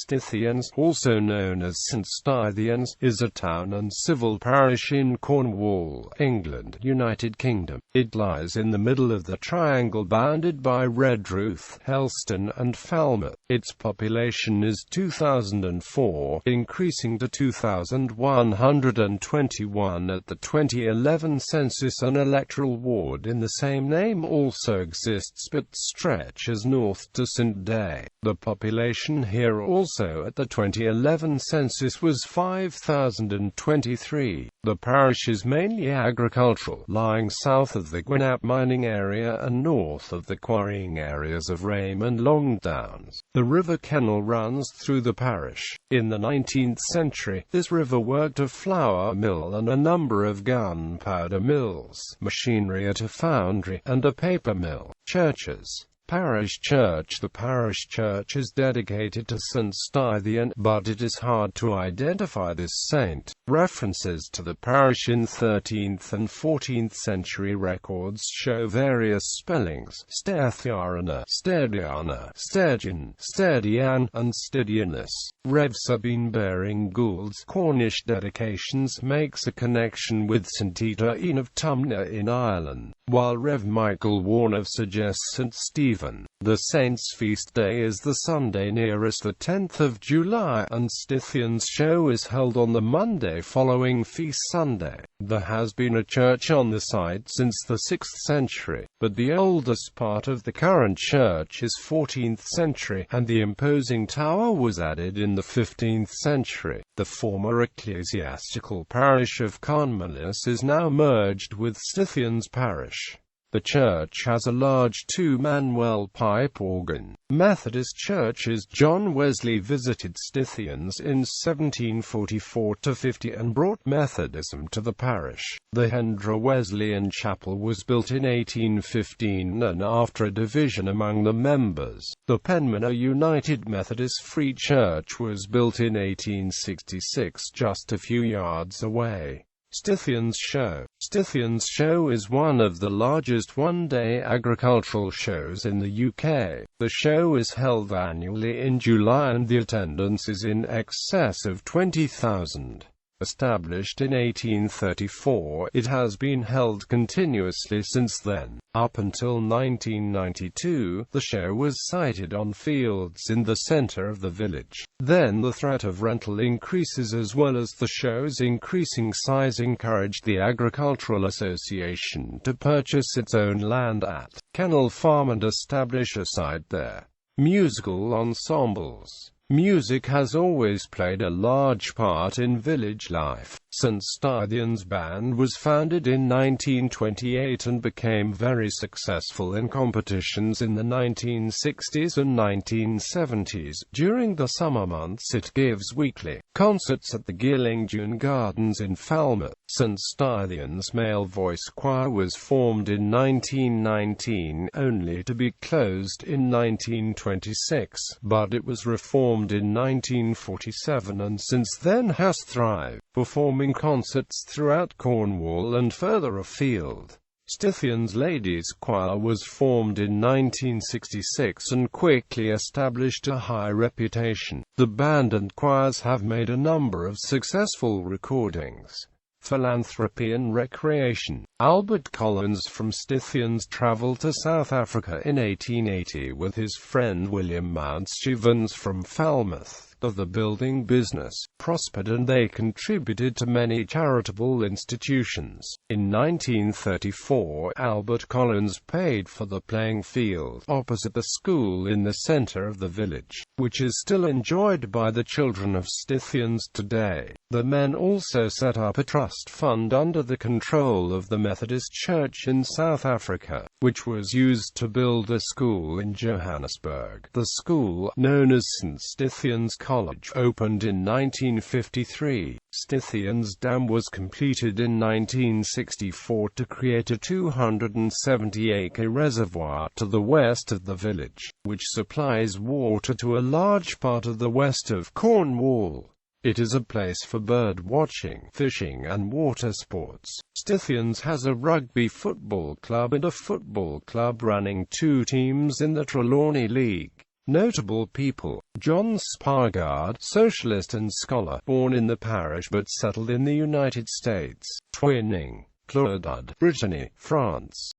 Stithians, also known as St Stythians, is a town and civil parish in Cornwall, England, United Kingdom. It lies in the middle of the triangle bounded by Redruth, Helston and Falmouth. Its population is 2004, increasing to 2,121 at the 2011 census. An electoral ward in the same name also exists but stretches north to St Day. The population here also at the 2011 census was 5,023. The parish is mainly agricultural, lying south of the Gwynap mining area and north of the quarrying areas of Rame and Longdowns. The River Kennel runs through the parish. In the 19th century, this river worked a flour mill and a number of gunpowder mills, machinery at a foundry, and a paper mill. Churches. Parish church. The parish church is dedicated to St Stythian, but it is hard to identify this saint. References to the parish in 13th and 14th century records show various spellings: Stithiana, Stediana, Stedian, Stedian, and Stithianus. Rev Sabine Baring-Gould's Cornish dedications makes a connection with St Stythian of Tumnah in Ireland, while Rev Michael Warner suggests St Stephen. The saint's feast day is the Sunday nearest the 10th of July, and Stithians show is held on the Monday following Feast Sunday. There has been a church on the site since the 6th century, but the oldest part of the current church is 14th century, and the imposing tower was added in the 15th century. The former ecclesiastical parish of Cornwall is now merged with Stithians parish. The church has a large two-manual pipe organ. Methodist churches. John Wesley visited Stithians in 1744–50 and brought Methodism to the parish. The Hendra Wesleyan Chapel was built in 1815 and after a division among the members. The Penmanor United Methodist Free Church was built in 1866 just a few yards away. Stithians Show. Stithians Show is one of the largest one-day agricultural shows in the UK. The show is held annually in July and the attendance is in excess of 20,000. Established in 1834, it has been held continuously since then. Up until 1992, the show was sited on fields in the centre of the village. Then the threat of rental increases as well as the show's increasing size encouraged the Agricultural Association to purchase its own land at Kennel Farm and establish a site there. Musical ensembles. Music has always played a large part in village life. St Stythians Band was founded in 1928 and became very successful in competitions in the 1960s and 1970s. During the summer months it gives weekly concerts at the Gillingdune Gardens in Falmouth. St Stythians Male Voice Choir was formed in 1919, only to be closed in 1926, but it was reformed in 1947 and since then has thrived, performing concerts throughout Cornwall and further afield. Stithians Ladies Choir was formed in 1966 and quickly established a high reputation. The band and choirs have made a number of successful recordings. Philanthropy and recreation. Albert Collins from Stithians travelled to South Africa in 1880 with his friend William Mounts-Stevens from Falmouth. The building business prospered and they contributed to many charitable institutions. In 1934, Albert Collins paid for the playing field opposite the school in the centre of the village, which is still enjoyed by the children of Stithians today. The men also set up a trust fund under the control of the Methodist Church in South Africa, which was used to build a school in Johannesburg. The school, known as St Stythians College, opened in 1953. Stithians Dam was completed in 1964 to create a 270-acre reservoir to the west of the village, which supplies water to a large part of the west of Cornwall. It is a place for bird watching, fishing and water sports. Stithians has a rugby football club and a football club running 2 teams in the Trelawney League. Notable people: John Spargard, socialist and scholar, born in the parish but settled in the United States. Twinning, Claudad, Brittany, France.